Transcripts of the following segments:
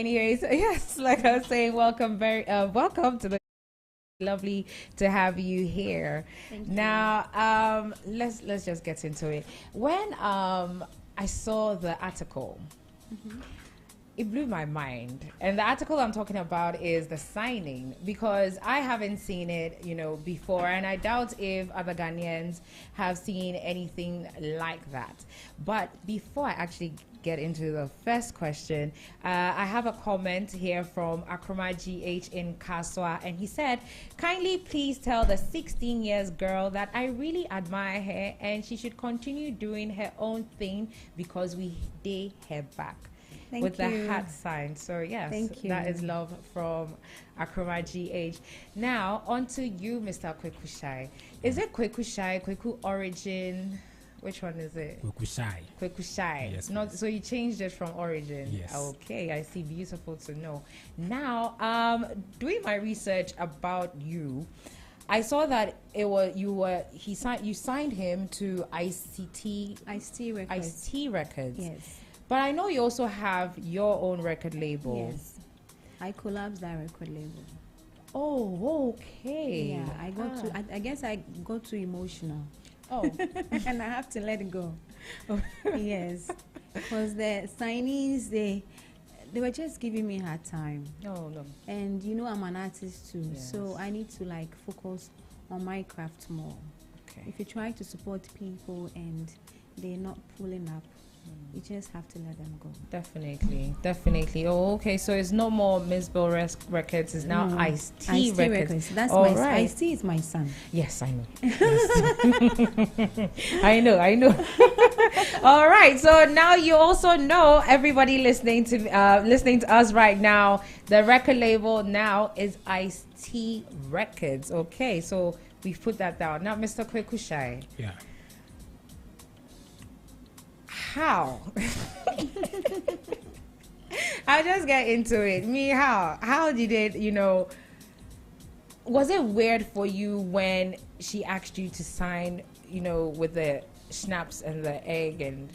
Anyways, yes, like I was saying, welcome to the lovely to have you here. Thank you. Now, let's just get into it. When I saw the article, it blew my mind. And the article I'm talking about is the signing, because I haven't seen it, before, and I doubt if other Ghanaians have seen anything like that. But before I actually get into the first question, I have a comment here from Akroma GH in Kaswa, and he said, kindly please tell the 16 years girl that I really admire her and she should continue doing her own thing because we dare her back. Thank with you. the hat sign. So yes, Thank you. that is love from Akroma GH. Now on to you, Mr. Kwaku Shai. Is it Kwaku Shai, Kwaku Origin? Which one is it? Kwaku Shai. Kwaku Shai. Yes, Not so you changed it from Origin. Yes. Okay, I see. Beautiful to know. Now, doing my research about you, I saw that you signed him to ICT Records. ICT Records. Yes. But I know you also have your own record label. Yes. I collapsed that record label. Oh, okay. Yeah, I guess I got too emotional. Oh. And I have to let it go. Yes. Because the signees, they were just giving me a hard time. No. And I'm an artist too. Yes. So I need to focus on my craft more. Okay. If you try to support people and they're not pulling up, you just have to let them go. Definitely. Oh, okay. So it's no more Mzbel Records. It's now ICT ICT Records. That's All my right. ICT is my son. Yes, I know. I know. All right. So now you also know, everybody listening to us right now, the record label now is ICT Records. Okay. So we've put that down. Now, Mr. Kwaku Shai. Yeah. How? I'll just get into it. How did it, was it weird for you when she asked you to sign, with the schnapps and the egg, and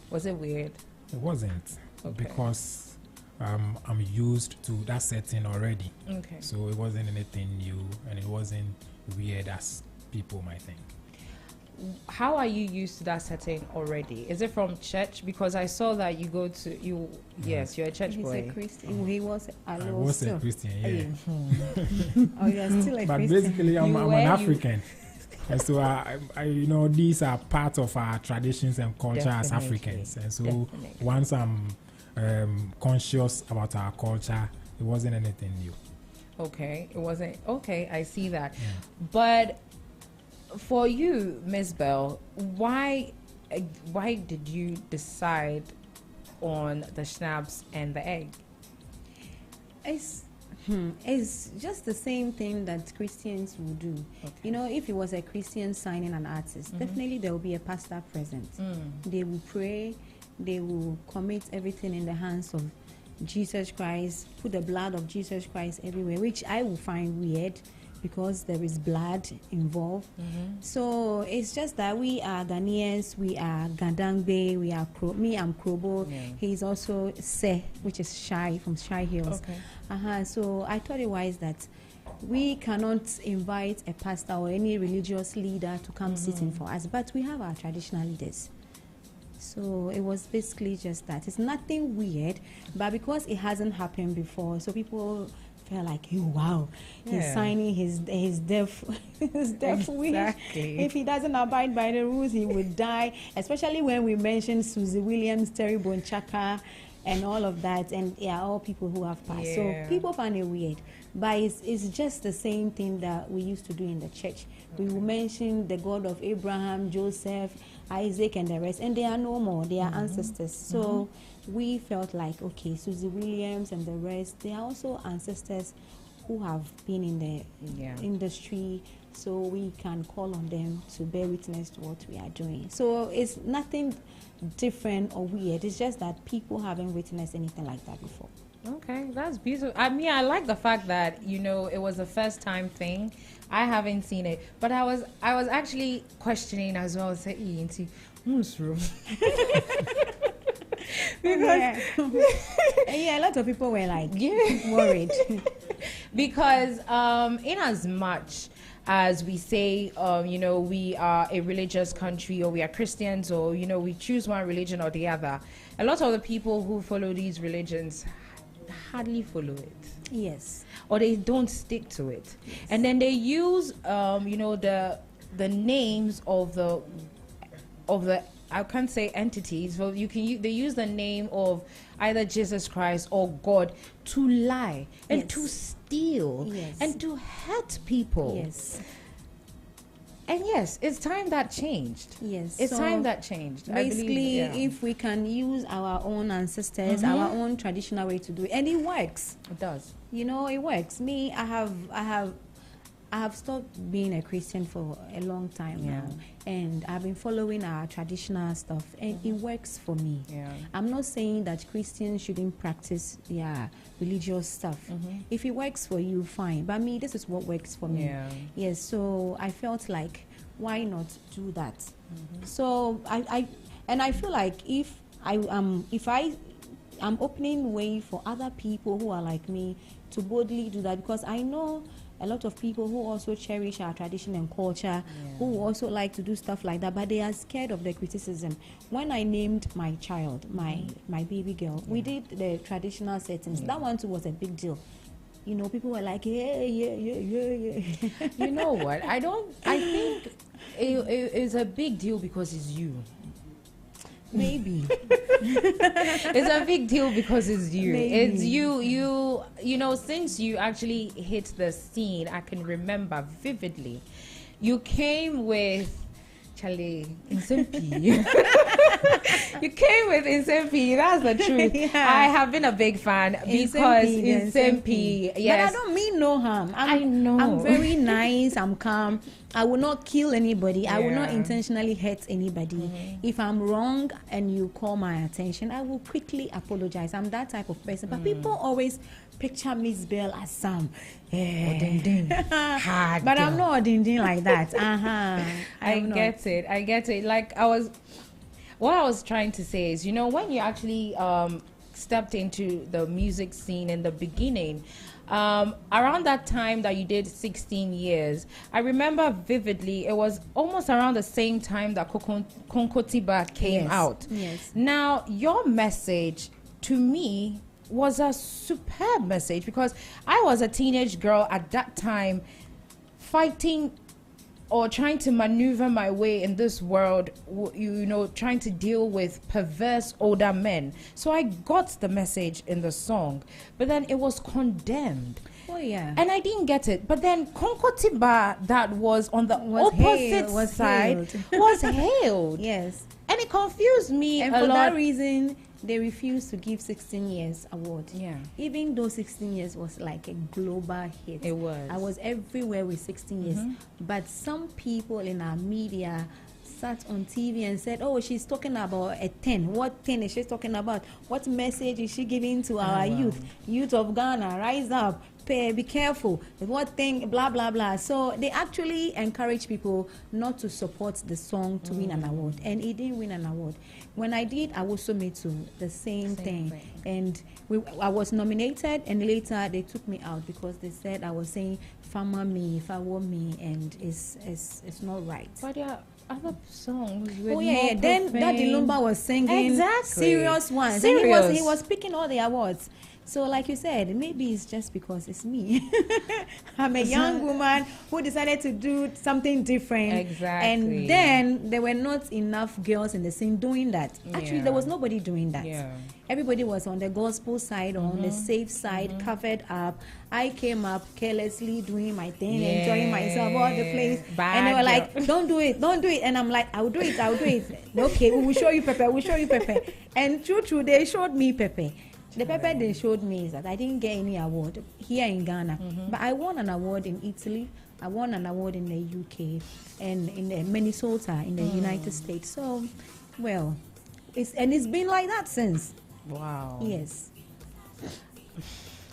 was it weird? It wasn't, because I'm used to that setting already. Okay. So it wasn't anything new, and it wasn't weird as people might think. How are you used to that setting already? Is it from church? Because I saw that you go to Yes, you're a church He's boy. a Christian. He was. I was a Christian, yeah. Oh, you're still a But Christian. basically, I'm an You- African. And so, I these are part of our traditions and culture as Definitely. Africans. And so, Definitely. once I'm conscious about our culture, it wasn't anything new. Okay, it wasn't. Okay, I see that. But for you, Mzbel, why did you decide on the schnapps and the egg? It's just the same thing that Christians will do. Okay. If it was a Christian signing an artist, definitely there will be a pastor present. They will pray, they will commit everything in the hands of Jesus Christ, put the blood of Jesus Christ everywhere, which I will find weird because there is blood involved. So it's just that we are Ghanaians, we are Gandangbe, we are I'm Krobo. Yeah. He's also Se, which is Shai from Shai Hills. Okay. So I thought it wise that we cannot invite a pastor or any religious leader to come sit in for us, but we have our traditional leaders. So it was basically just that. It's nothing weird, but because it hasn't happened before, so people felt like, oh, wow, he's signing his death wish. Exactly. If he doesn't abide by the rules, he would die. Especially when we mentioned Susie Williams, Terry Bonchaka, and all of that, and all people who have passed. Yeah. So people find it weird, but it's just the same thing that we used to do in the church. We will mention the God of Abraham, Joseph, Isaac, and the rest, and they are no more. They are ancestors. So we felt like, okay, Susie Williams and the rest, they are also ancestors who have been in the industry, so we can call on them to bear witness to what we are doing. So it's nothing different or weird. It's just that people haven't witnessed anything like that before. Okay, that's beautiful. I mean, I like the fact that it was a first time thing. I haven't seen it, but I was actually questioning as well. Say, Because yeah, a lot of people were like yeah. worried. Because in as much as we say, we are a religious country, or we are Christians, or, we choose one religion or the other, a lot of the people who follow these religions hardly follow it. Yes. Or they don't stick to it. Yes. And then they use, the names of the I can't say entities, but they use the name of either Jesus Christ or God to lie and to steal and to hurt people. Yes. And yes, it's time that changed. Yes. It's time that changed. Basically, if we can use our own ancestors, our own traditional way to do it, and it works. It does. It works. Me, I have stopped being a Christian for a long time now, and I've been following our traditional stuff, and it works for me. Yeah. I'm not saying that Christians shouldn't practice their religious stuff. If it works for you, fine. But me, this is what works for me. Yeah. Yes, so I felt like, why not do that? So I feel like if I'm opening way for other people who are like me to boldly do that, because I know a lot of people who also cherish our tradition and culture, who also like to do stuff like that, but they are scared of the criticism. When I named my child, my baby girl, we did the traditional settings. That one too was a big deal. People were like, yeah. You know what? I think it's a big deal because it's you. Maybe. It's a big deal because it's you. Maybe. It's you. Since you actually hit the scene, I can remember vividly. You came with Charlie Insempi. You came with Insempi. That's the truth. I have been a big fan because Insempi. Yes. But I don't mean no harm. I know. I'm very nice. I'm calm. I will not kill anybody. I will not intentionally hurt anybody. If I'm wrong and you call my attention, I will quickly apologize. I'm that type of person. But people always picture Mzbel as some hard, but I'm not ding like that. I get it. Like what I was trying to say is, when you actually stepped into the music scene in the beginning, around that time that you did 16 years, I remember vividly, it was almost around the same time that Konkotiba came out. Yes. Now, your message to me was a superb message, because I was a teenage girl at that time fighting or trying to maneuver my way in this world, trying to deal with perverse older men. So I got the message in the song, but then it was condemned. Oh yeah. And I didn't get it. But then Konkotiba, that was on the opposite side, was hailed. Yes. And it confused me and a for lot. that reason, they refused to give 16 years award. Yeah. Even though 16 years was like a global hit. It was. I was everywhere with 16 years. But some people in our media sat on TV and said, oh, she's talking about a 10. What 10 is she talking about? What message is she giving to our youth of Ghana? Rise up. Be careful. What thing, blah, blah, blah. So they actually encourage people not to support the song to win an award. And it didn't win an award. When I did, I also made to the same thing. And I was nominated, and later they took me out because they said I was saying "Fama me, Fawo me," and it's not right. But there are other songs with Then that Dilumba was singing serious ones. Serious. And he was picking all the awards. So like you said, maybe it's just because it's me. I'm a young woman who decided to do something different. Exactly. And then there were not enough girls in the scene doing that. Actually, there was nobody doing that. Yeah. Everybody was on the gospel side or on the safe side, covered up. I came up carelessly doing my thing, enjoying myself all the place. And they were like, don't do it. And I'm like, I'll do it. Okay, we will show you Pepe. And true, they showed me Pepe. The paper they showed me is that I didn't get any award here in Ghana, but I won an award in Italy. I won an award in the UK and in the Minnesota in the United States. So, well, it's been like that since. Wow. Yes.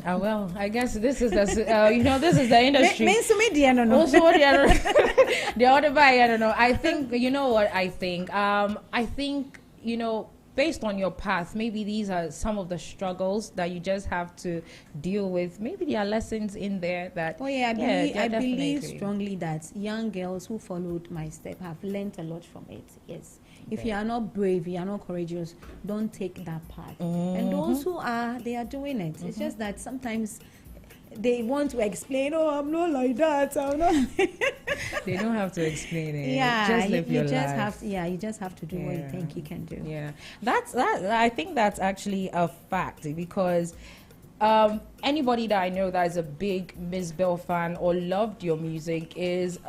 Well, I guess this is the this is the industry. Also, the other guy, I don't know. I think I think based on your path, maybe these are some of the struggles that you just have to deal with. Maybe there are lessons in there that. Oh yeah, I believe definitely. strongly that young girls who followed my step have learned a lot from it. Yes. If Okay. you are not brave, you are not courageous, don't take that path. And those who are, they are doing it. It's just that sometimes they want to explain, oh, I'm not like that. I'm not. They don't have to explain it. Yeah, Just live you your just life. have to, you just have to do what you Yeah. think you can do. Yeah, that. I think that's actually a fact, because anybody that I know that is a big Mzbel fan or loved your music is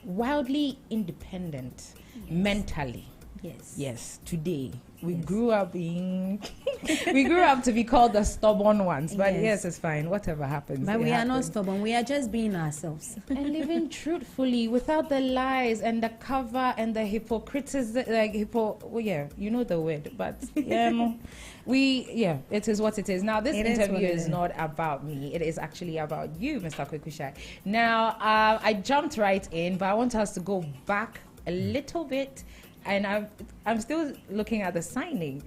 wildly independent mentally. Yes, today we Yes. grew up being we grew up to be called the stubborn ones, but Yes. yes, it's fine. Whatever happens, But it we are not happens. stubborn. We are just being ourselves. And living truthfully without the lies and the cover and the hypocritism, well, yeah, you know the word, but it is what it is. Now this It is interview what it is is. not about me, it is actually about you, Mr. Kwaku Shai. Now I jumped right in, but I want us to go back a little bit, and I'm still looking at the signing.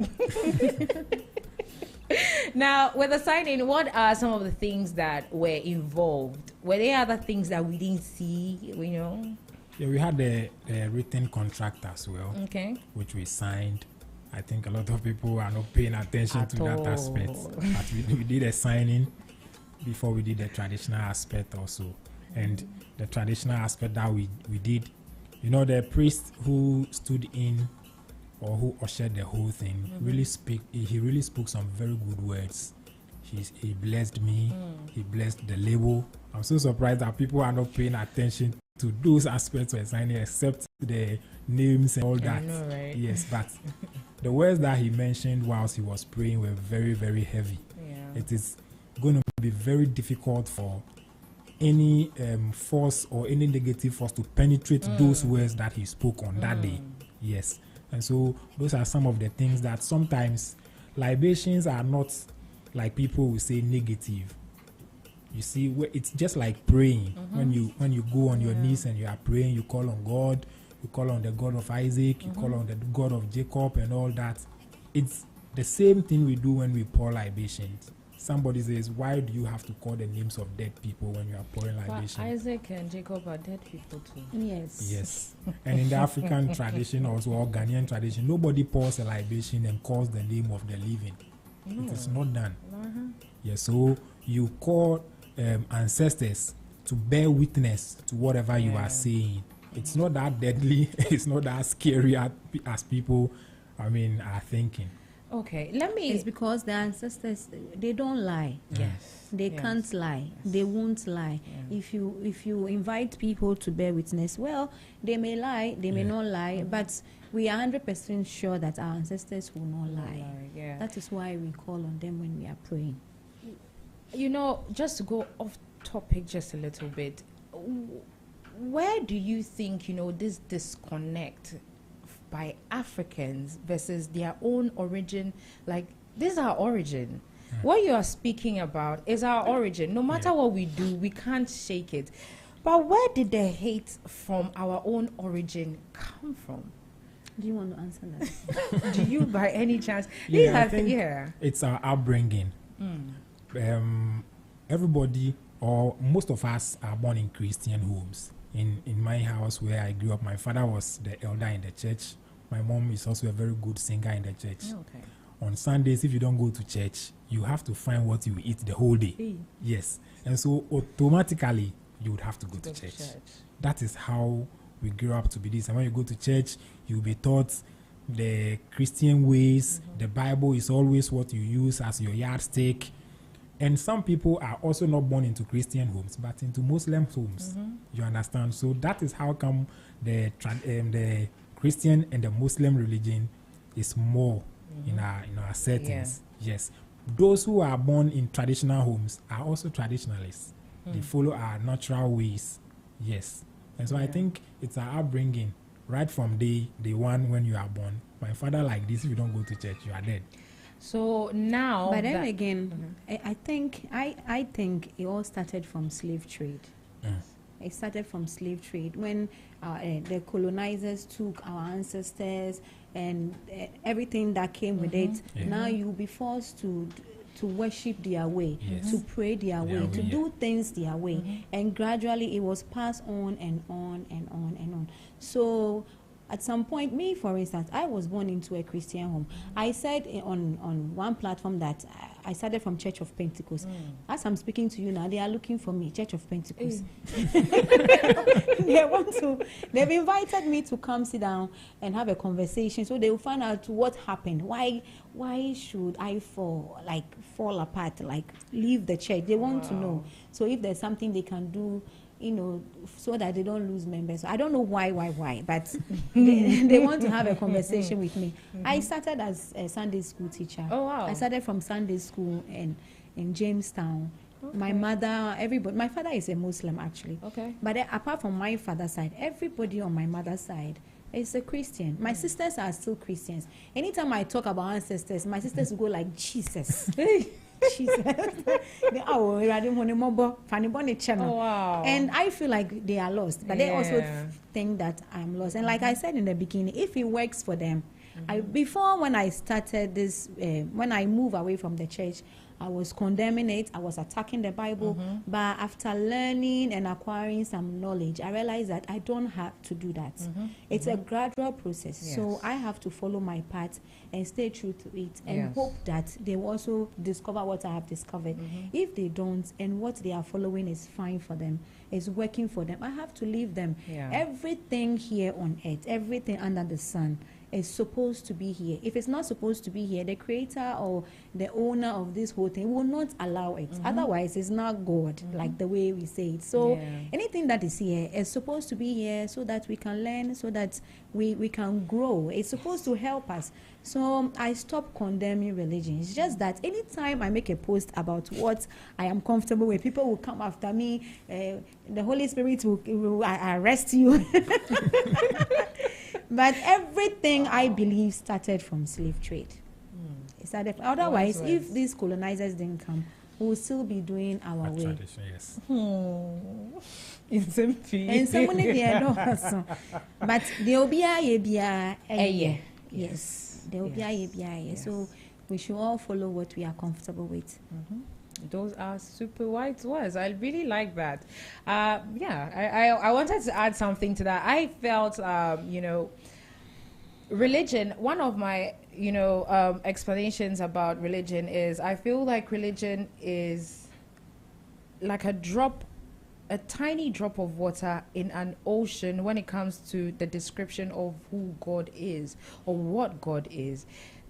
Now, with the signing, what are some of the things that were involved? Were there other things that we didn't see, you know? Yeah, we had the written contract as well, Okay. which we signed. I think a lot of people are not paying attention At to that aspect. all. But we did a signing before we did the traditional aspect also. And the traditional aspect that we did, you know, the priest who stood in or who ushered the whole thing he really spoke some very good words. He blessed me, he blessed the label. I'm so surprised that people are not paying attention to those aspects of signing, except the names and all that. I know, right? Yes, but the words that he mentioned whilst he was praying were very, very heavy. Yeah. It is going to be very difficult for any force or any negative force to penetrate those words that he spoke on that day. Yes. And so those are some of the things that sometimes libations are not, like people will say, negative. You see, it's just like praying. When you go on your knees and you are praying, you call on God, you call on the God of Isaac, you call on the God of Jacob and all that. It's the same thing we do when we pour libations. Somebody says, why do you have to call the names of dead people when you are pouring But libation? Isaac and Jacob are dead people too. Yes. Yes. And in the African tradition also, or Ghanaian tradition, nobody pours a libation and calls the name of the living. It is not done. Yes, so you call ancestors to bear witness to whatever you are saying. It's not that deadly. It's not that scary as people, are thinking. Okay, let me. It's because the ancestors, they don't lie. Yes. They Yes. can't lie. They won't lie. Yeah. If you invite people to bear witness, well, they may lie, they may not lie, but we are 100% sure that our ancestors will not lie. Yeah. That is why we call on them when we are praying. You know, just to go off topic just a little bit, where do you think, this disconnect by Africans versus their own origin? Like, this is our origin. What you are speaking about is our origin. No matter what we do, we can't shake it. But where did the hate from our own origin come from? Do you want to answer that? Do you, by any chance? I think it's our upbringing. Everybody, or most of us, are born in Christian homes. In my house where I grew up, my father was the elder in the church. My mom is also a very good singer in the church. Okay. On Sundays, if you don't go to church, you have to find what you eat the whole day. Yes. And so automatically, you would have to go to church. That is how we grew up to be this. And when you go to church, you'll be taught the Christian ways. The Bible is always what you use as your yardstick. And some people are also not born into Christian homes, but into Muslim homes. You understand? So that is how come the Christian and the Muslim religion is more in our settings. Yes. Those who are born in traditional homes are also traditionalists. They follow our natural ways. Yes. And so I think it's our upbringing right from day one when you are born. My father like this, if you don't go to church, you are dead. So now, But then again, I think it all started from slave trade. It started from slave trade when the colonizers took our ancestors and everything that came with it. Now you'll be forced to worship their way, to pray their way, to do things their way. And gradually it was passed on and on and on and on. So at some point, me, for instance, I was born into a Christian home. I said on one platform that I started from Church of Pentecost. As I'm speaking to you now, they are looking for me, Church of Pentecost. They've invited me to come sit down and have a conversation, so they will find out what happened. Why should I fall apart, like leave the church? They want to know. So if there's something they can do, so that they don't lose members. I don't know why, but they want to have a conversation with me. I started as a Sunday school teacher. Oh, wow. I started from Sunday school in Jamestown. Okay. My mother, everybody, my father is a Muslim actually. Okay. But apart from my father's side, everybody on my mother's side is a Christian. My sisters are still Christians. Anytime I talk about ancestors, my sisters will go like, Jesus. Jesus. Oh, wow. And I feel like they are lost, but they also think that I'm lost. And like I said in the beginning, if it works for them, before when I started this, when I moved away from the church, I was condemning it, I was attacking the Bible, but after learning and acquiring some knowledge, I realized that I don't have to do that. It's a gradual process, so I have to follow my path and stay true to it and hope that they will also discover what I have discovered. If they don't, and what they are following is fine for them, is working for them, I have to leave them. Everything here on earth, everything under the sun, is supposed to be here. If it's not supposed to be here, the creator or the owner of this whole thing will not allow it. Otherwise, it's not God, like the way we say it. So anything that is here is supposed to be here so that we can learn, so that we can grow. It's supposed to help us. So I stopped condemning religion. It's just that anytime I make a post about what I am comfortable with, people will come after me. The Holy Spirit will arrest you. But everything I believe started from slave trade. It started. Otherwise, if these colonizers didn't come, we will still be doing our way. Tradition, yes. And someone but there will be a yes. There will be a so we should all follow what we are comfortable with. Those are super wise words. I really like that. I wanted to add something to that. I felt, religion, one of my, explanations about religion is I feel like religion is like a tiny drop of water in an ocean when it comes to the description of who God is or what God is.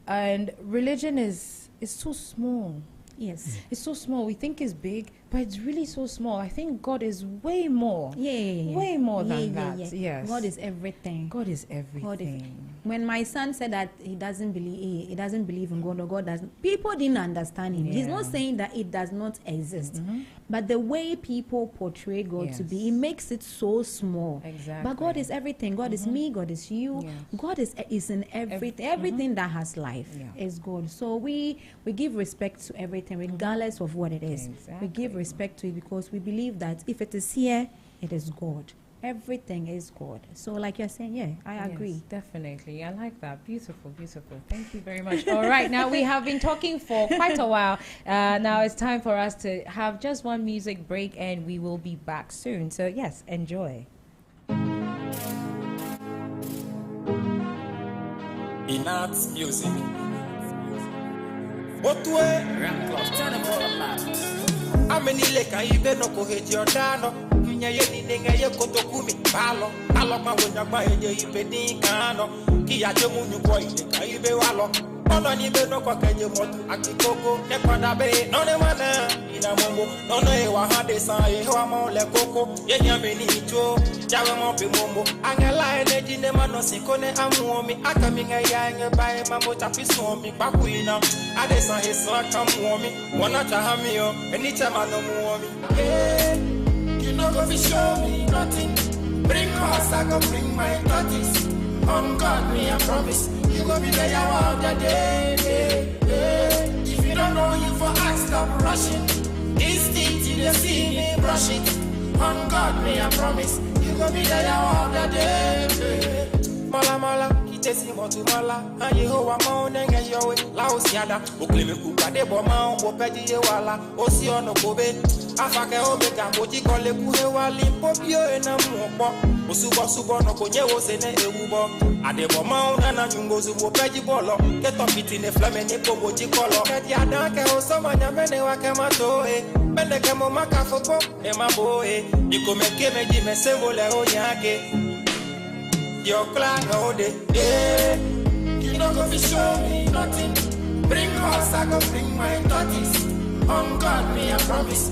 And religion is so small. Yes. It's so small. We think it's big, but it's really so small. I think God is way more. Way more than that. Yes. God is everything. God is everything. When my son said that he doesn't believe in God, or God doesn't, people didn't understand him. He's not saying that it does not exist. But the way people portray God to be, it makes it so small. Exactly. But God is everything. God is me, God is you. God is in everything. Everything that has life is God. So we give respect to everything, regardless of what it is. Exactly. We give respect to it because we believe that if it is here, it is God. Everything is God. So like you're saying, I agree. Definitely. I like that. Beautiful, beautiful. Thank you very much. All right. Now we have been talking for quite a while. Now it's time for us to have just one music break and we will be back soon. So yes, enjoy. In arts music. What way? Turn it all about. Amenile ka ibe no ko Giordano. Kinya yeni nenga ye kotokumi balo. Alo ma wonya gba eje ibe din kano. Kiya je munyu ko ile ka ibe walo. Ono ni be no ko kenye motu akikoko ne kwada be no ne wana ina mongo no no e wa hade san e wa mo le koko ye nya be ni jo jawe mo be mombo angela energy ne mano sikone amu mi akami nga ya nge bae mambo tapi so mi Kwaku ina ade san he san kam mi wana cha ha mi yo eni cha mano mu mi you no go fi show me nothing bring us I go bring my thoughts on God me I promise you go be there all the day. If you don't know you for ask, stop rushing. Instinct, you see me brush it. On God, me I promise, you go be there all the day. Mala mala, kitesi motu mala, and you ho amount and get your way. Laos yada, ukleme kuka de boma, wopeji ye wala, oceano kobe. Afake omeka, moji kole kuhe wali, popio ena muopo. Osubo no konye wosene ewubo. Ade boma na jungo zubo peji bolo. Get up it in the flame ne pogo jikolo. Keti adanke osoma nyamene wake matoe. Mende kemo makafopo, ema boe. Iko meke meji mesevole onyake. Your clan all day, yeah. You don't go to show me nothing. Bring us, I go bring my thoughts. On God, me, I promise.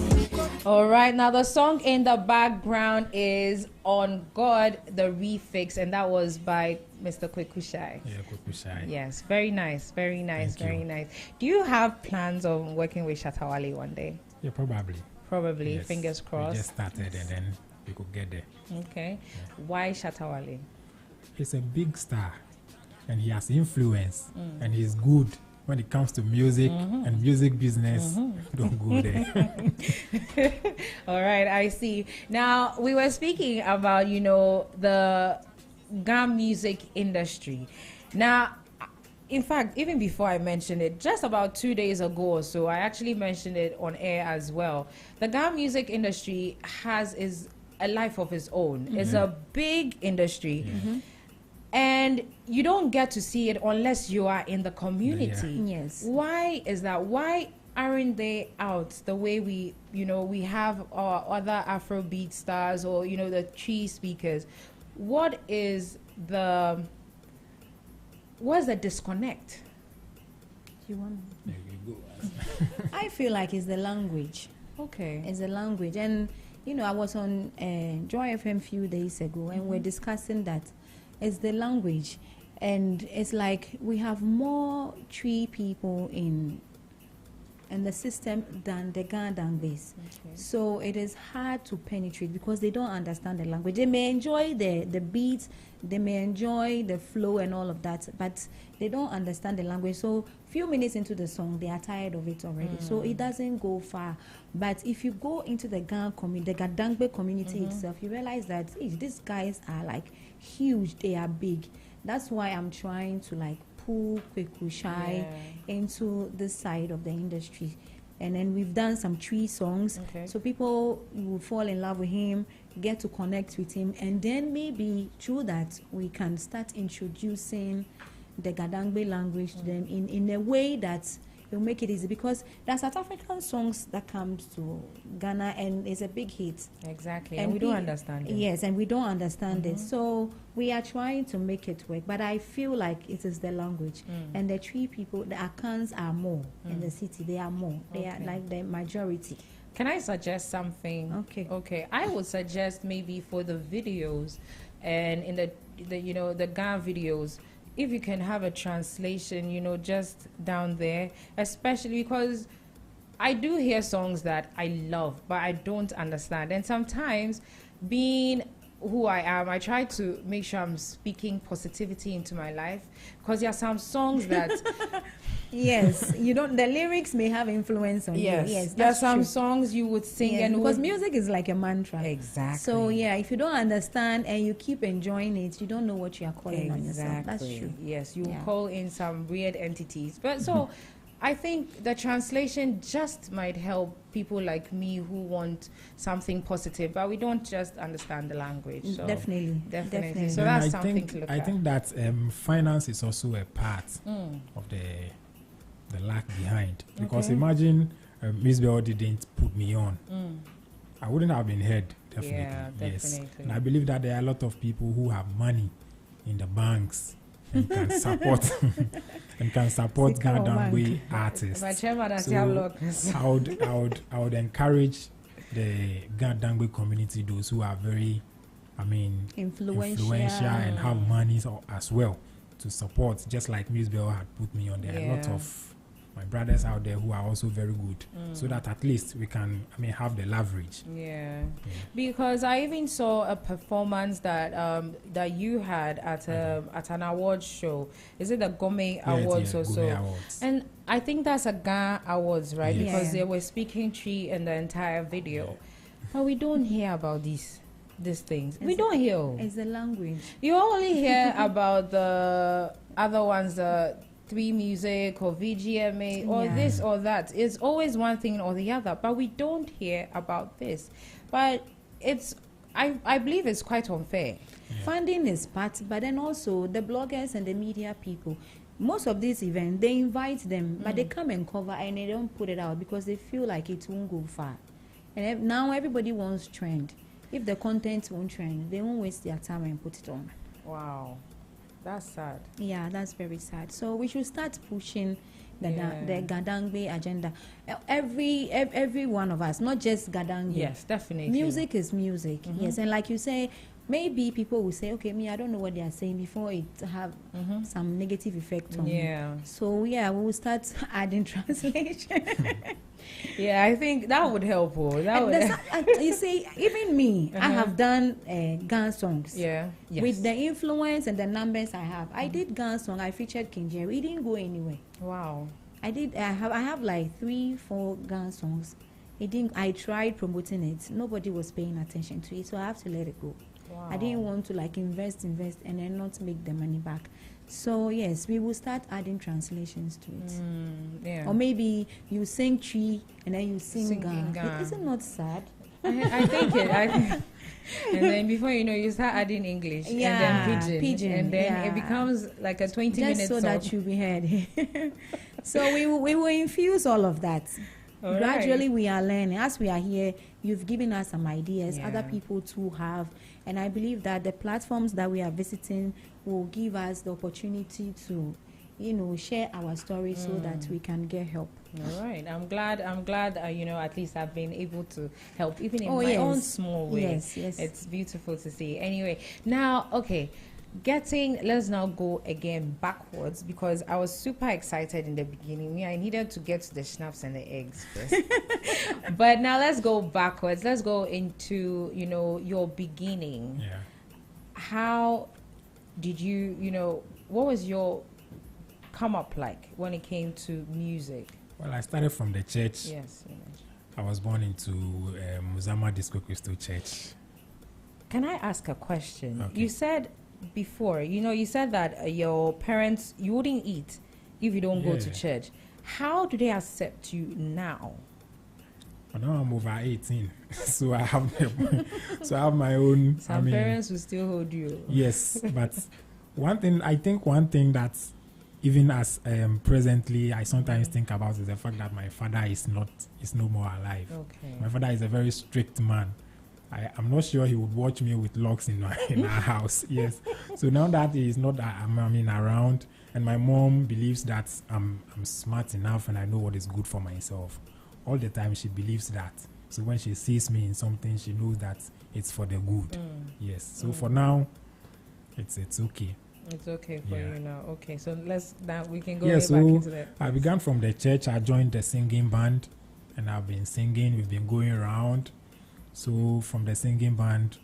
All right, now the song in the background is On God, the remix, and that was by Mr. Kwaku Shai. Yeah, Kwaku Shai. Yes, very nice, very nice, Thank very you. nice. Do you have plans on working with Shatawale one day? Yeah, probably. Probably, Yes. fingers crossed. We just started and then we could get there. Okay. Why Shatawale? He's a big star and he has influence and he's good when it comes to music and music business. Don't go there. All right, I see. Now, we were speaking about, the Ghana music industry. Now, in fact, even before I mentioned it, just about 2 days ago or so, I actually mentioned it on air as well. The Ghana music industry is a life of its own. It's a big industry. And you don't get to see it unless you are in the community. Yes. Why is that? Why aren't they out the way we have our other Afrobeat stars or, the tree speakers? What's the disconnect? You want? There you go. I feel like it's the language. Okay. It's the language. And, I was on Joy FM a few days ago, and we're discussing that it's the language. And it's like we have more tree people in the system than the Gandan base. Okay. So it is hard to penetrate because they don't understand the language. They may enjoy the beats, they may enjoy the flow and all of that, but they don't understand the language. So few minutes into the song, they are tired of it already. So it doesn't go far. But if you go into the Gan community, the Gadangbe community itself, you realize that these guys are like huge, they are big. That's why I'm trying to like pull Kwaku Shai into this side of the industry. And then we've done some tree songs. Okay. So people will fall in love with him, get to connect with him, and then maybe through that we can start introducing the Gadangbe language to them in a way that will make it easy, because there are South African songs that comes to Ghana and it's a big hit. Exactly. And we don't understand it. Yes, and we don't understand it. So we are trying to make it work. But I feel like it is the language. And the tree people, the Akans are more in the city. They are more. They are like the majority. Can I suggest something? Okay. Okay. I would suggest maybe for the videos and in the Ghana videos, if you can have a translation, just down there, especially because I do hear songs that I love, but I don't understand. And sometimes, being who I am, I try to make sure I'm speaking positivity into my life, because there are some songs that Yes, the lyrics may have influence on you. Yes, there are that's some true. songs you would sing, Yes, and because music is like a mantra. Exactly. So if you don't understand and you keep enjoying it, you don't know what you are calling on yourself. That's true. Yes, you call in some weird entities. But so I think the translation just might help people like me who want something positive, but we don't just understand the language. So Definitely. So And that's I something think, to look I at. think that finance is also a part of the lack behind. Because imagine Mzbel didn't put me on. I wouldn't have been heard, definitely. Yeah, Yes. definitely. And I believe that there are a lot of people who have money in the banks and can support Gadangbe artists. My chairman has So I would encourage the Gadangbe community, those who are very, influential and have money as well, to support, just like Mzbel had put me on there. A lot of my brothers out there who are also very good, so that at least we can have the leverage. Because I even saw a performance that you had at an award show. Is it the Gourmet Awards or so? Awards. And I think that's a Ghana Awards, right? Yes. Because they were speaking tree in the entire video. But we don't hear about these things. We don't hear. It's a language. You only hear about the other ones, the 3 Music or VGMA or this or that. It's always one thing or the other, but we don't hear about this. But I believe it's quite unfair. Yeah. Funding is part, but then also the bloggers and the media people, most of these events, they invite them, but they come and cover and they don't put it out because they feel like it won't go far. And now everybody wants trend. If the content won't trend, they won't waste their time and put it on. Wow. That's sad. Yeah, that's very sad. So we should start pushing the Gadangbe agenda. Every one of us, not just Gadangbe. Yes, definitely. Music is music. Yes, and like you say, maybe people will say, okay, I don't know what they are saying before it have some negative effect on me. So we will start adding translation. Yeah, I think that would help. You see, even me, I have done Gan songs. Yeah. Yes. With the influence and the numbers I have. I did Gan song. I featured King Jerry. It didn't go anywhere. Wow. I have like 3-4 Gan songs. It didn't. I tried promoting it. Nobody was paying attention to it, so I have to let it go. Wow. I didn't want to like invest and then not make the money back. So yes, we will start adding translations to it. Or maybe you sing Tree and then you sing Gan. Is it not sad? I think it. And then before you know, you start adding English and then pidgin, and then it becomes like a 20-minute just so song. that you'll be heard. So we will infuse all of that. All gradually, we are learning. As we are here, you've given us some ideas. Other people too have. And I believe that the platforms that we are visiting will give us the opportunity to, share our story so that we can get help. All right. I'm glad, at least I've been able to help, even in my own small way. Yes. It's beautiful to see. Anyway, now, okay. Let's now go again backwards, because I was super excited in the beginning. I needed to get to the schnapps and the eggs first. But now let's go backwards. Let's go into, your beginning. Yeah. How did you, what was your come up like when it came to music? Well, I started from the church. Yes. I was born into Muzama Disco Crystal Church. Can I ask a question? Okay. You said before, you said that your parents, you wouldn't eat if you don't go to church. How do they accept you now? Well, now I'm over 18, so I have my own. Some parents will still hold you. Yes, but one thing that even as presently I sometimes think about is the fact that my father is no more alive. Okay. My father is a very strict man. I'm not sure he would watch me with locks in our house. Yes. So now that he is not around, and my mom believes that I'm smart enough and I know what is good for myself. All the time she believes that. So when she sees me in something, she knows that it's for the good. Yes. So for now, it's okay. It's okay for you now. Okay. So we can go back into that. I began from the church. I joined the singing band, and I've been singing. We've been going around. So from the singing band,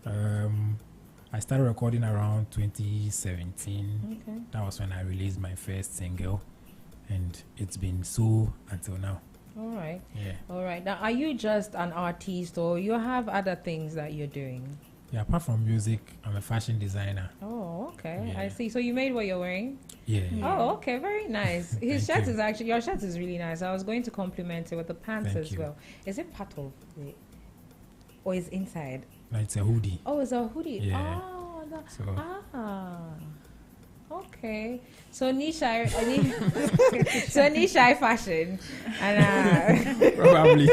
I started recording around 2017. Okay. That was when I released my first single, and it's been so until now. All right. Yeah. All right. Now, are you just an artist, or you have other things that you're doing? Yeah, apart from music, I'm a fashion designer. Oh, okay. Yeah. I see. So you made what you're wearing? Yeah. Oh, okay. Very nice. Your shirt is really nice. I was going to compliment it with the pants as well. Is it part of it? Or is inside? No, it's a hoodie. Oh, it's a hoodie. Yeah. Oh, okay. So Nishai fashion, and probably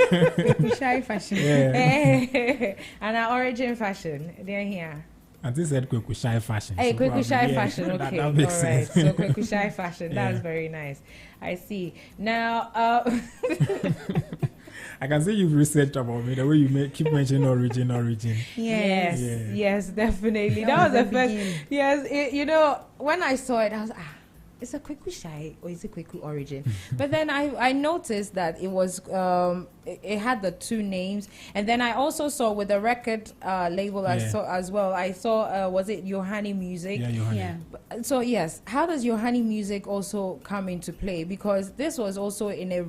Shai fashion. Yeah. And our origin fashion. They're here. And this said Kwaku Shai fashion. Hey, so Kwaku Shai fashion. Okay, that makes all right. sense. So Kwaku Shai fashion. That's very nice. I see. Now, I can say you've researched about me the way you keep mentioning origin. Yes, definitely. That was the first. Yes, when I saw it, I was it's a Kwaku Shai or is it Kwaku origin? But then I noticed that it was it had the two names, and then I also saw with the record label I saw as well. I saw was it Yohani Music? Yeah, Yohani. Yeah. So yes, how does Yohani Music also come into play? Because this was also in a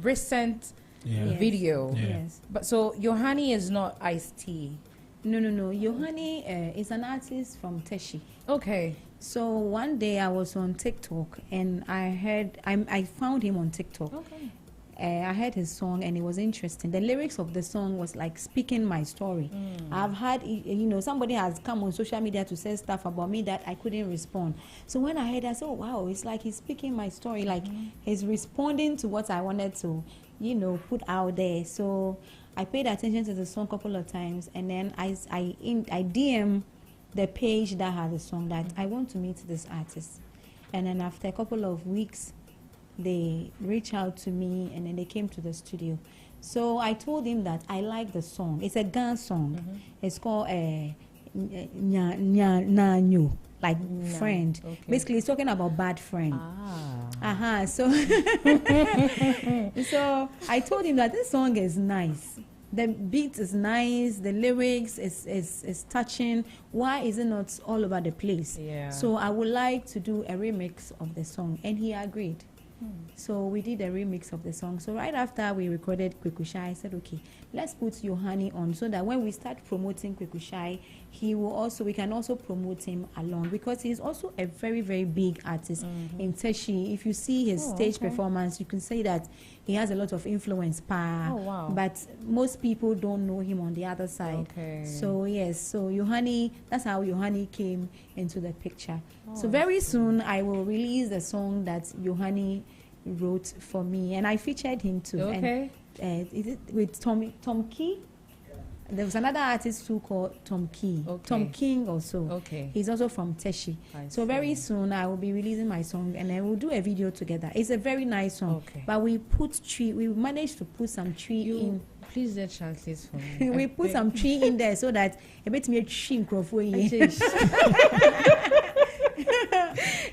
recent video. Yes. But so Yohani is not iced tea. No. Yohani is an artist from Teshi. Okay. So one day I was on TikTok and I found him on TikTok. Okay. I heard his song and it was interesting. The lyrics of the song was like speaking my story. I've had, somebody has come on social media to say stuff about me that I couldn't respond. So when I heard that, I said, oh, wow, it's like he's speaking my story. Like he's responding to what I wanted to, put out there. So I paid attention to the song a couple of times and then I DM the page that had the song that I want to meet this artist. And then after a couple of weeks, they reached out to me and then they came to the studio. So I told him that I like the song. It's a Ghana song. It's called Nanyo, like friend. Okay. Basically, it's talking about bad friend. So so I told him that this song is nice. The beat is nice. The lyrics is touching. Why is it not all over the place? Yeah. So I would like to do a remix of the song, and he agreed. So we did a remix of the song. So right after we recorded Kwaku Shai, I said, okay, let's put Yohani on so that when we start promoting Kwaku Shai, we can also promote him along because he's also a very, very big artist in Teshi. If you see his stage performance, you can say that he has a lot of influence. But most people don't know him on the other side. Okay. So yes, so Yohani, that's how Yohani came into the picture. So very soon I will release the song that Yohani wrote for me, and I featured him too. Okay. And is it with Tom Key? There was another artist too called Tom Key. Okay. Tom King also. Okay. He's also from Teshi. So very soon I will be releasing my song and then we'll do a video together. It's a very nice song. Okay. But we managed to put some tree in. Please let translate for me. We put some tree in there so that a bit me a tree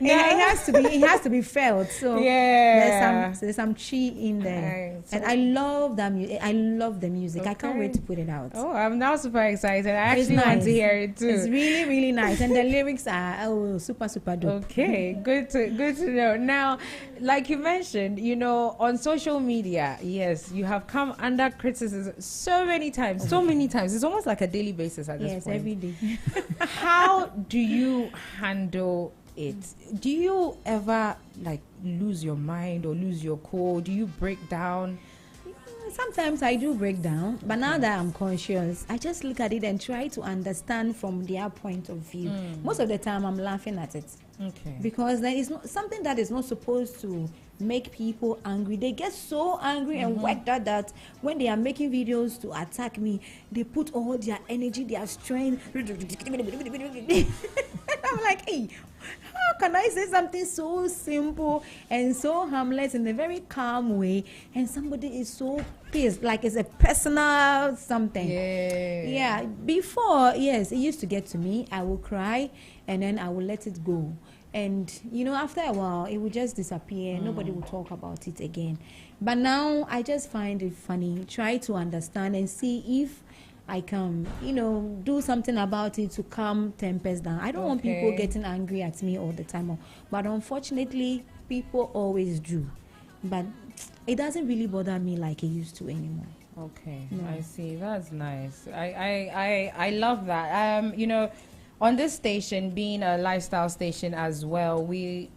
it has to be felt. So there's some tree in there. Right. And I love that music. I love the music. I can't wait to put it out. Oh, I'm now super excited. I actually want to hear it too. It's really, really nice. And the lyrics are super, super dope. Okay, good to know. Now, like you mentioned, on social media, yes, you have come under criticism so many times. It's almost like a daily basis at this point. Yes, every day. How do you handle it? Do you ever lose your mind or lose your cool? Do you break down? Sometimes I do break down, but now that I'm conscious, I just look at it and try to understand from their point of view. Most of the time I'm laughing at it. Okay. Because there is something that is not supposed to make people angry. They get so angry and worked out that when they are making videos to attack me, they put all their energy, their strength. I'm like, hey, how can I say something so simple and so harmless in a very calm way, and somebody is so pissed, like it's a personal something? Yeah. Before, yes, it used to get to me. I will cry and then I will let it go. And, after a while, it will just disappear. Nobody will talk about it again. But now I just find it funny, try to understand and see if I can, do something about it to calm tempers down. I don't want people getting angry at me all the time. But unfortunately, people always do. But it doesn't really bother me like it used to anymore. Okay, no. I see. That's nice. I love that. On this station, being a lifestyle station as well, we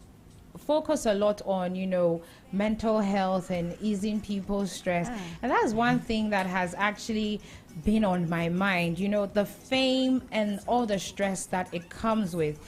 focus a lot on, mental health and easing people's stress. And that's one thing that has actually been on my mind, the fame and all the stress that it comes with.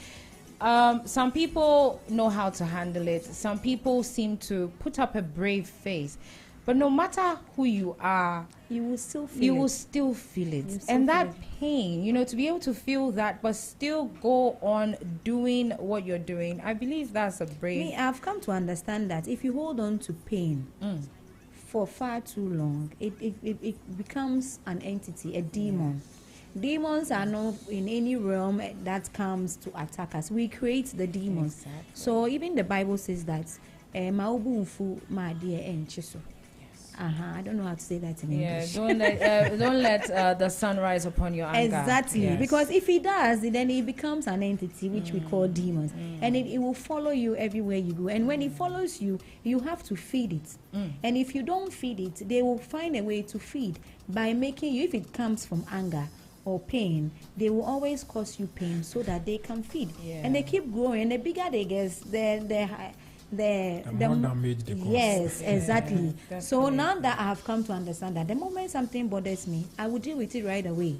Some people know how to handle it. Some people seem to put up a brave face. But no matter who you are, you will still feel it. And that pain, to be able to feel that, but still go on doing what you're doing, I believe that's a brave. I've come to understand that if you hold on to pain for far too long, it becomes an entity, a demon. Demons are not in any realm that comes to attack us. We create the demons. Exactly. So even the Bible says that, I don't know how to say that in English. Yeah, don't let the sun rise upon your anger. Exactly, yes. Because if it does, then it becomes an entity which we call demons, and it will follow you everywhere you go. And when it follows you, you have to feed it. And if you don't feed it, they will find a way to feed by making you. If it comes from anger or pain, they will always cause you pain so that they can feed. And they keep growing. And the bigger they get, the more damage they cause. Yes, exactly. So now that I have come to understand that the moment something bothers me, I will deal with it right away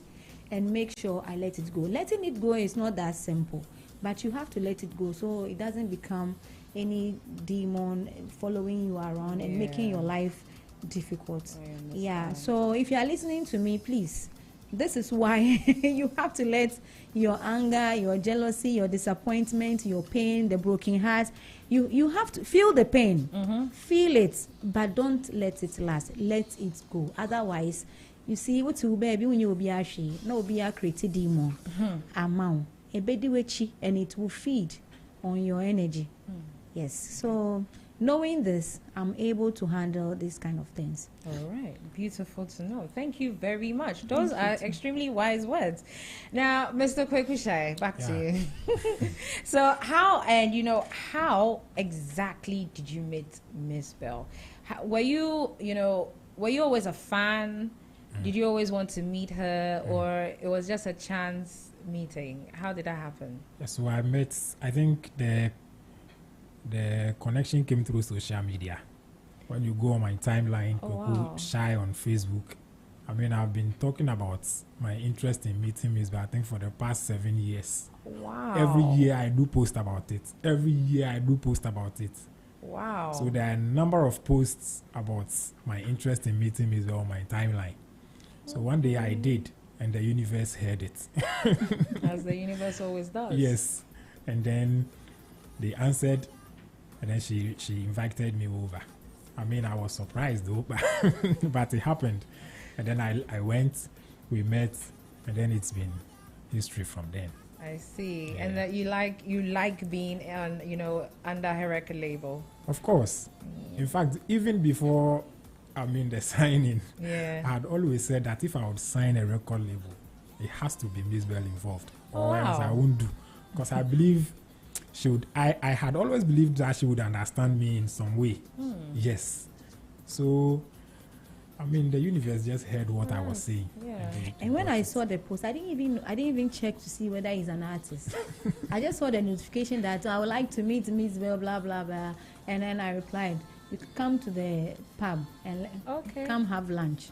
and make sure I let it go. Letting it go is not that simple, but you have to let it go so it doesn't become any demon following you around and making your life difficult. Yeah, so if you are listening to me, please, this is why you have to let your anger, your jealousy, your disappointment, your pain, the broken heart, you have to feel the pain. Feel it, but don't let it last. Let it go. Otherwise, you see, what you baby when you will be ashy, no be a created demon amount, a bediwechi, and it will feed on your energy. Yes, so knowing this, I'm able to handle these kind of things. All right, beautiful to know. Thank you very much. Those are extremely wise words. Now, Mr. Kwaku Shai, back to you. So how exactly did you meet Mzbel? Were you always a fan? Did you always want to meet her, or it was just a chance meeting? How did that happen? So I think the connection came through social media. When you go on my timeline, Kwaku Shai on Facebook, I mean, I've been talking about my interest in meeting Mzbel, I think, for the past 7 years. Wow. Every year I do post about it. Wow. So there are a number of posts about my interest in meeting Mzbel on my timeline. So one day I did, and the universe heard it. As the universe always does. Yes. And then they answered, and then she invited me over. I mean, I was surprised though, but it happened. And then I went, we met, and then it's been history from then. I see. And that you like being on, under her record label. Of course. In fact, even before the signing, I had always said that if I would sign a record label, it has to be Mzbel involved, or else I won't do. Because I believe I had always believed that she would understand me in some way. Yes. So, the universe just heard what I was saying. Yeah. And when I saw the post, I didn't even check to see whether he's an artist. I just saw the notification that I would like to meet Mzbel, blah blah blah, and then I replied, "You could come to the pub and come have lunch."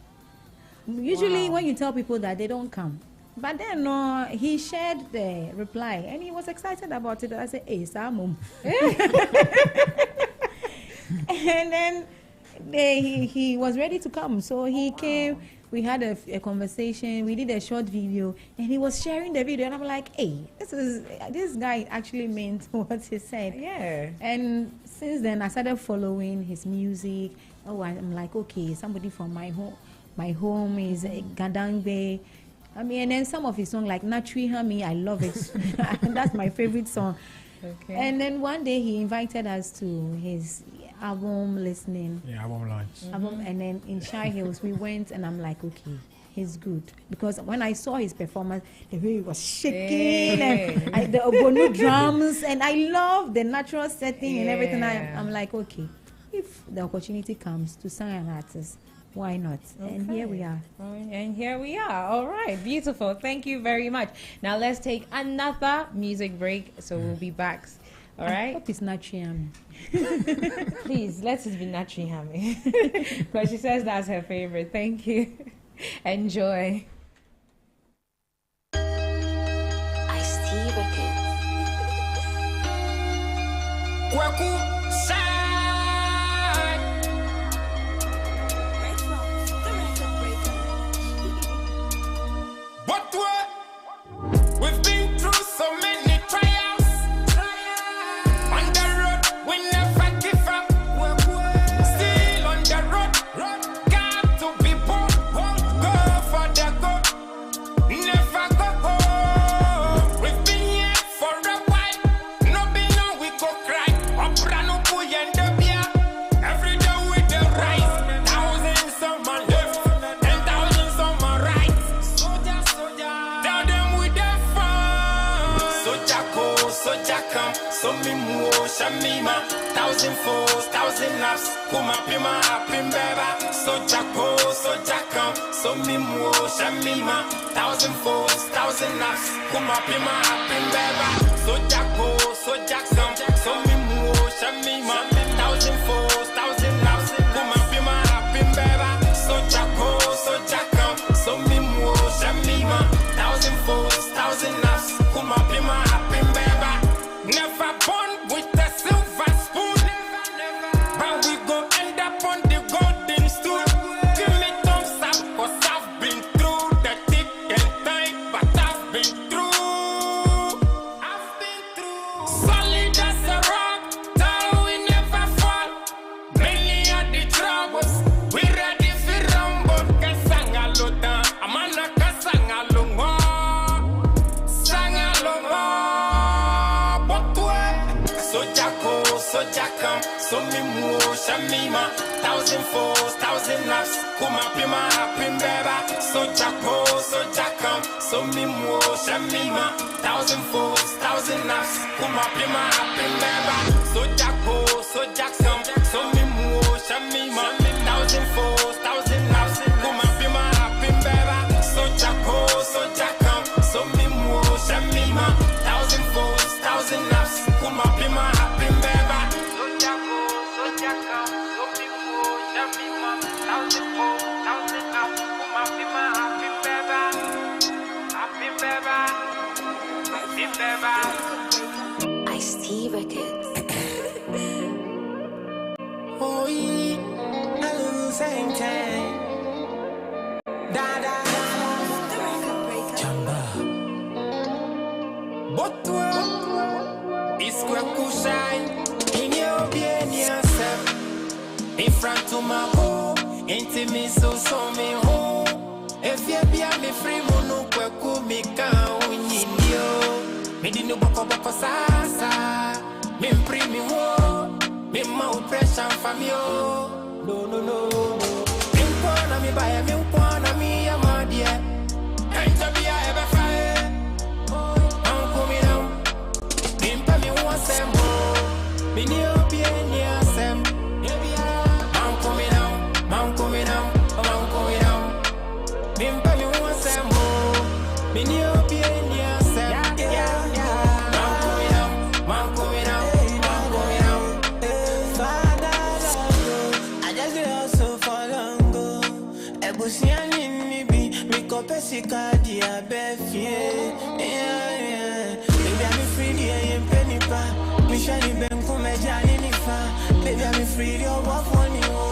Usually, when you tell people that, they don't come. But then he shared the reply and he was excited about it. I said, "Hey, Samum." And then he was ready to come. So he came, we had a conversation, we did a short video, and he was sharing the video. And I'm like, hey, this guy actually meant what he said. Yeah. And since then, I started following his music. I'm like, okay, somebody from my home is Gadangbe. And then some of his songs like Natri Hami, I love it. That's my favorite song. Okay. And then one day he invited us to his album listening. Yeah, album launch. And then in Shai Hills we went, and I'm like, okay, he's good. Because when I saw his performance, the way he was shaking and the obono drums, and I love the natural setting and everything. I'm like, okay, if the opportunity comes to sign an artist, why not? And here we are. All right. Beautiful. Thank you very much. Now let's take another music break. So we'll be back. All right. I hope it's Natriami. Please, let it be Natriami. Because she says that's her favorite. Thank you. Enjoy. Kwaku, Shai. But we've been through so many trials. On the road, we never give up. Still on the road, got to be bold. Go for the goal, never go home. We've been here for a while. No be no we go cry. Opera no so me mo shamima. 1,000 foes, 1,000 laps. Kuma pima happy beba. So jacko, so jackam. So me mo shamima. 1,000 foes, 1,000 laps. Kuma pima happy beba. So jacko, so jackam. So me mo shamima. 1,000 foes, 1,000 laps. Kuma pima happy beba. So jacko, so jackam. So me mo shamima. 1,000 foes, 1,000 laps. Kuma pima happy beba. Never born with a silver spoon, but we gon' end up on the golden stool. Give me thumbs up, 'cause I've been through the thick and thin, but I've been through. Solid as a rock, though we never fall. Many are the troubles, we ready for rumble. Kasanga loda, amana kasanga longo, sanga longo. So jacko, so jackam, so me mo shamima. 1,000 foes, 1,000 laps. Kuma pima happy beba. So jacko, so jackam, so me mo shamima. 1,000 foes, 1,000 laps. Kuma pima happy beba. So jacko, so jackam, so me mo shamima. 1,000 foes, 1,000 laps. Kuma pima happy beba. So jacko, so jackam, so me mo shamima. 1,000 foes, 1,000 laps. Kuma pima happy beba. So jacko, so jackam, so me mo shamima. 1,000 foes, 1,000 laps. Kuma pima happy beba. Happy beba. Happy beba. Ice-T Records. Oh, yeah. I lose same time. Da da da. Chamba. Botwa. It's Kwaku Shai. In your bien yourself. In front of my home. Ain't me so me home. If you be a me free mono Kwaku me can win yo. Me di no boko sasa. Me free me ho. Me mau pressure from you. No. Me wanna me buy me wanna me a mad yeah. Ain't to be a ever fire. I'm coming down. Me pay me one sem more. Me new be any sem. I'm coming down. I'm coming down. I'm coming down. Me pay me one sem more. Me new be any sem. I'm coming down. I'm coming down. I'm coming down. I just do also for long go. Ebusiani ni bi mi kopesi kadi abefie. Yeah. Baby I'm free the I penny pa. Mi shani ben kume jani ni fa. Baby I'm free the walk on you.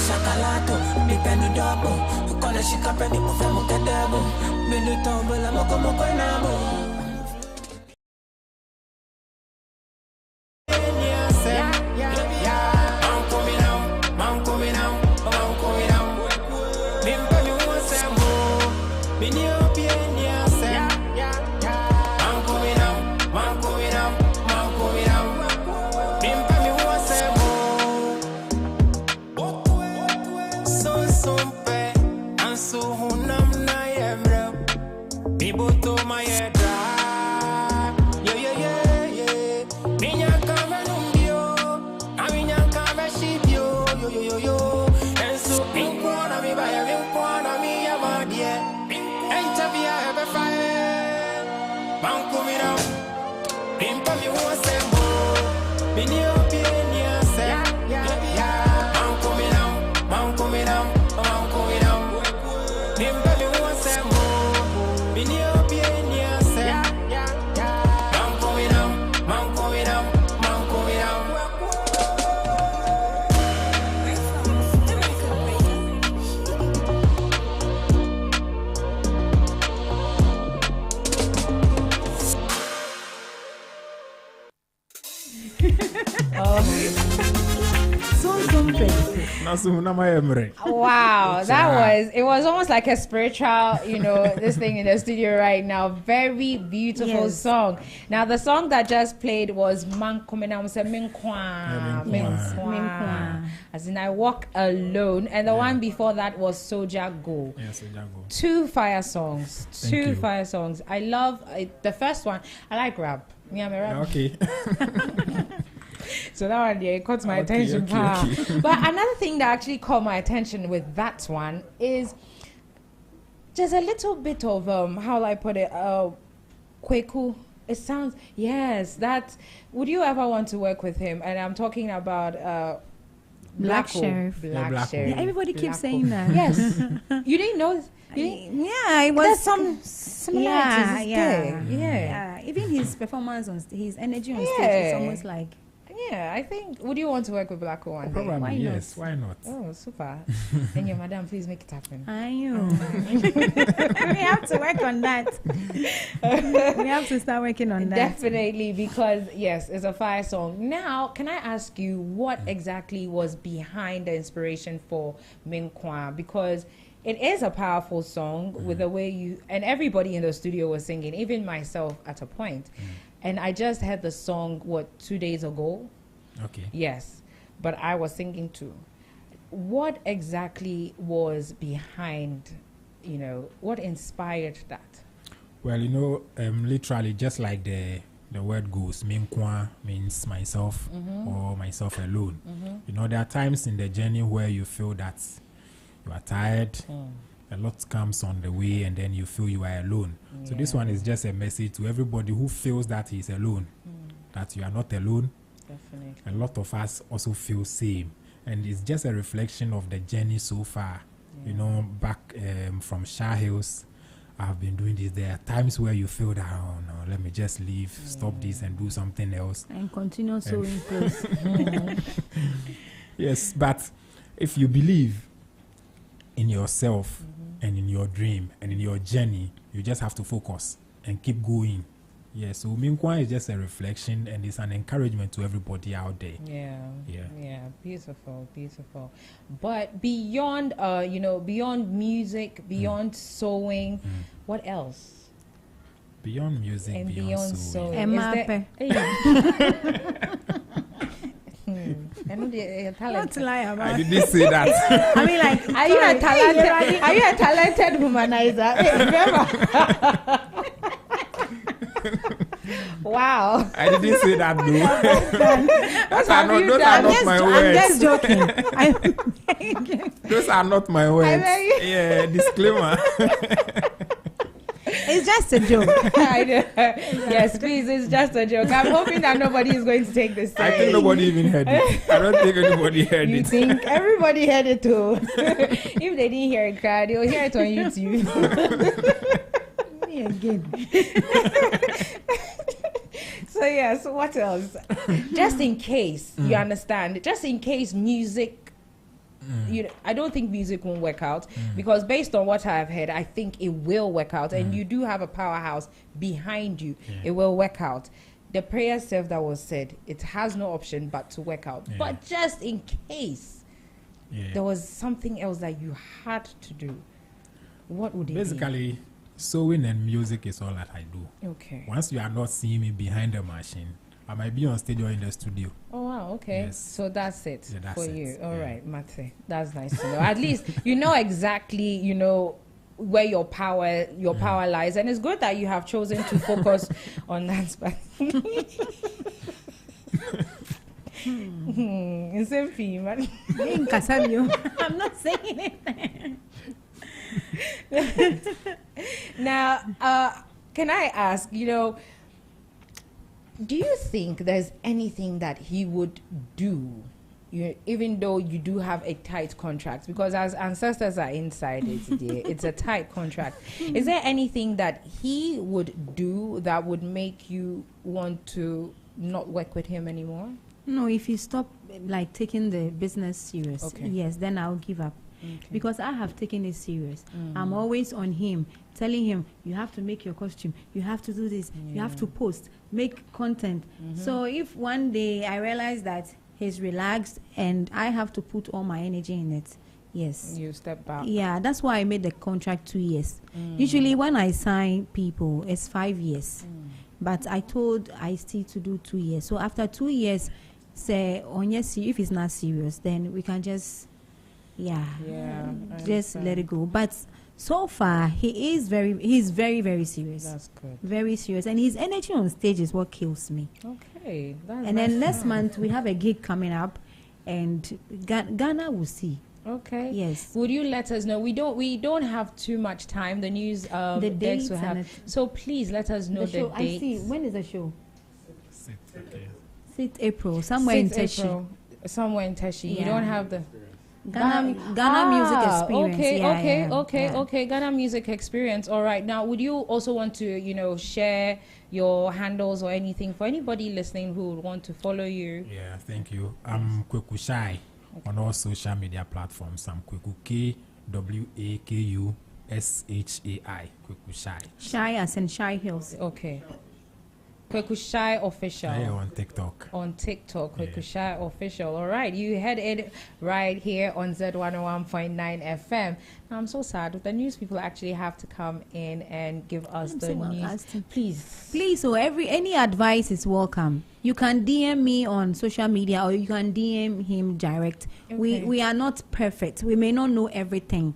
Sakalato, mi penu double. Kola shika peni mo femo kedebo. Binu tombo la moko moko nabo. Wow, it was almost like a spiritual, this thing in the studio right now. Very beautiful song. Now, the song that just played was Minkwa. As in, I walk alone. And the one before that was Soja Go. Yeah, Soja Go. Two fire songs. Fire songs. I love the first one. I like rap. Yeah, I'm a rap. Okay. So that one, it caught my attention. Okay. But another thing that actually caught my attention with that one is just a little bit of how will I put it? Kwaku. It sounds that. Would you ever want to work with him? And I'm talking about Black Sheriff. Black Sheriff. Yeah, everybody keeps saying that. Yes. You didn't know. Yeah, it was. There's some similarities. Yeah. Even his performance his energy on stage is almost like. Yeah, I think. Would you want to work with Black one day? Probably, yes. Why not? Oh, super. And your madam, please make it happen. I know. We have to work on that. We have to start working on that. Definitely, because, yes, it's a fire song. Now, can I ask you what exactly was behind the inspiration for Minkwa? Because it is a powerful song with the way you... And everybody in the studio was singing, even myself at a point. And I just heard the song, 2 days ago? Okay. Yes. But I was singing too. What exactly was behind, what inspired that? Well, literally, just like the word goes, Minkwa means myself or myself alone. There are times in the journey where you feel that you are tired. A lot comes on the way, and then you feel you are alone. So this one is just a message to everybody who feels that he's alone, that you are not alone. Definitely. A lot of us also feel same, and it's just a reflection of the journey so far. Back from Shai Hills, I've been doing this. There are times where you feel that, oh no, let me just leave, stop this, and do something else, and continue sowing close. Yes, but if you believe in yourself and in your dream and in your journey, you just have to focus and keep going. Yeah, so Minkwa is just a reflection, and it's an encouragement to everybody out there. Yeah, beautiful. But beyond beyond music, beyond sewing, what else? Beyond music and beyond sewing. Not lie about. I didn't say that. I mean, like, are you a talented womanizer? Remember? Wow. I didn't say that, though. Those are not my words. I'm just joking. Those are not my words. Yeah, disclaimer. It's just a joke. Yes, please, it's just a joke. I'm hoping that nobody is going to take this I think nobody even heard it. I don't think anybody heard it. You think everybody heard it too? If they didn't hear it, they'll hear it on YouTube. Me again. So yes, what else? Just in case you understand, just in case music. I don't think music won't work out because based on what I've heard, I think it will work out, and you do have a powerhouse behind you. It will work out. The prayer self that was said, it has no option but to work out. But just in case there was something else that you had to do, what would it be? Basically, sewing and music is all that I do. Okay. Once you are not seeing me behind the machine, I might be on stage or in the studio. Oh, wow. Okay. Yes. So that's it that's for it. you. All right, Mate. That's nice to know. At least you know exactly, where your power lies. And it's good that you have chosen to focus on that spot. I'm not saying it. Now, can I ask, do you think there's anything that he would do, even though you do have a tight contract? Because as ancestors are inside it's a tight contract. Is there anything that he would do that would make you want to not work with him anymore? No, if you stop taking the business serious, yes, then I'll give up. Okay. Because I have taken it serious. I'm always on him, telling him, you have to make your costume, you have to do this, you have to post, make content. So if one day I realize that he's relaxed, and I have to put all my energy in it. Yes. You step back. Yeah, that's why I made the contract 2 years. Usually when I sign people, it's 5 years. But I told Ice-T to do 2 years. So after 2 years, say, if it's not serious, then we can just, just let it go. But so far, he's very, very serious. That's good. Very serious. And his energy on stage is what kills me. Okay. And then next month, we have a gig coming up, and Ghana will see. Okay. Yes. Would you let us know? We don't have too much time. The news the dates will have. So please let us know the show. dates. I see. When is the show? 6th April. Somewhere in Teshi. April. Somewhere in Teshi. You don't have the Ghana Music Experience. Okay. Ghana Music Experience. All right. Now, would you also want to, share your handles or anything for anybody listening who would want to follow you? Yeah, thank you. I'm Kwaku Shai on all social media platforms. I'm Kwaku KWAKU SHAI. Kwaku Shai. Shai as in Shai Hills. Okay. Kwaku Shai Official. Yeah, on TikTok. Kwaku Shai Official. All right, you heard it right here on Z101.9 FM. Now, I'm so sad. The news people actually have to come in and give us the news. Please, so any advice is welcome. You can DM me on social media, or you can DM him direct. Okay. We are not perfect. We may not know everything.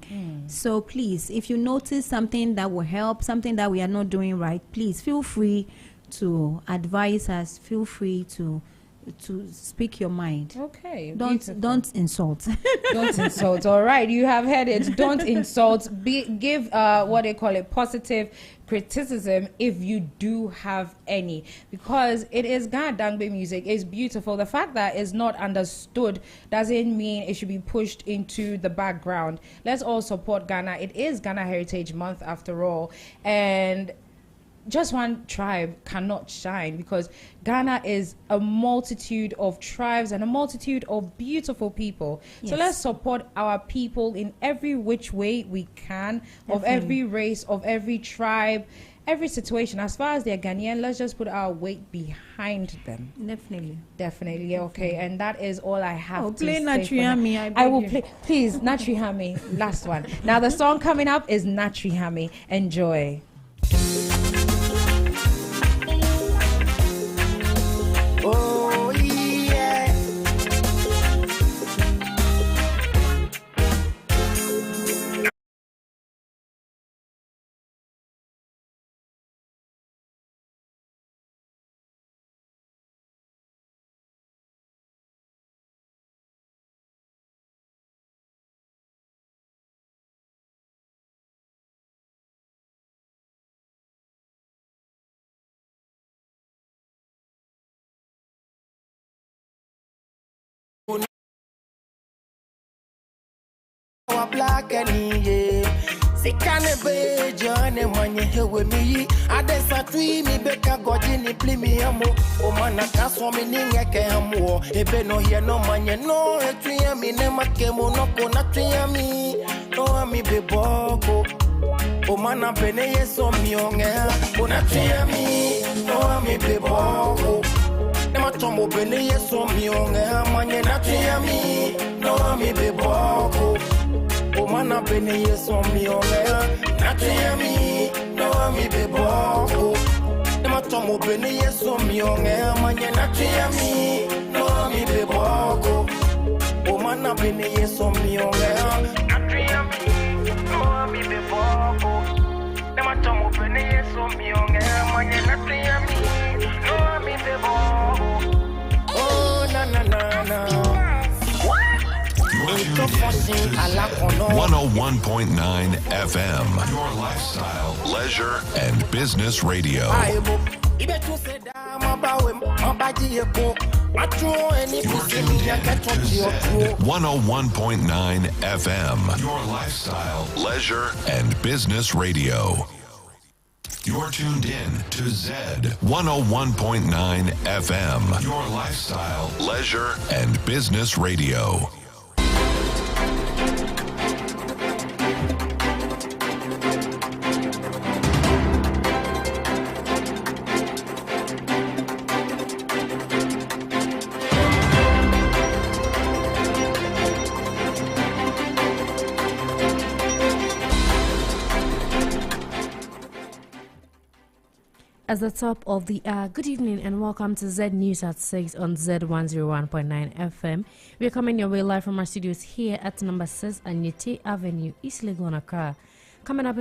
So please, if you notice something that will help, something that we are not doing right, please feel free to advise us. Feel free to speak your mind. Okay. Don't insult. Don't insult. All right, you have heard it. Don't insult. Give what they call it, positive criticism if you do have any, because it is Ghana Dangbe music. It's beautiful. The fact that it's not understood doesn't mean it should be pushed into the background. Let's all support Ghana. It is Ghana Heritage Month after all, and just one tribe cannot shine, because Ghana is a multitude of tribes and a multitude of beautiful people. Yes. So let's support our people in every which way we can. Definitely. Of every race, of every tribe, every situation. As far as they're Ghanaian, let's just put our weight behind them. Definitely. Okay, and that is all I have to play say. Natrihami. I will play. Please, Natrihami. Last one. Now the song coming up is Natrihami. Enjoy. Oh yeah. Black and Sikane be Johnny Manya here with me. I desa tree me beka godini pli me amo. O mana kaso me ninga ke amo. Ebe no here no manya no etria me ne makemo no kona tria mi. No ami be boko. O mana bene yeso mi onge. Kona tria mi. No ami be boko. Ne matomo bene yeso mi onge. Manya na tria mi. No ami be boko. O mana bene yeso mi onge natia mi no mi be boko e matomo bene yeso mi onge manye natia mi no mi be boko o mana bene yeso mi onge natia mi no mi be boko e matomo bene yeso mi onge manye natia mi no mi be boko oh na na na na 101.9 FM, your lifestyle, leisure, and business radio. 101.9 FM, your lifestyle, leisure, and business radio. You're tuned in to Z 101.9 FM, your lifestyle, leisure, and business radio. As the top of the hour, good evening and welcome to Z News at 6 on Z101.9 FM. We are coming your way live from our studios here at number 6 Anyete Avenue, East Legon, Accra. Coming up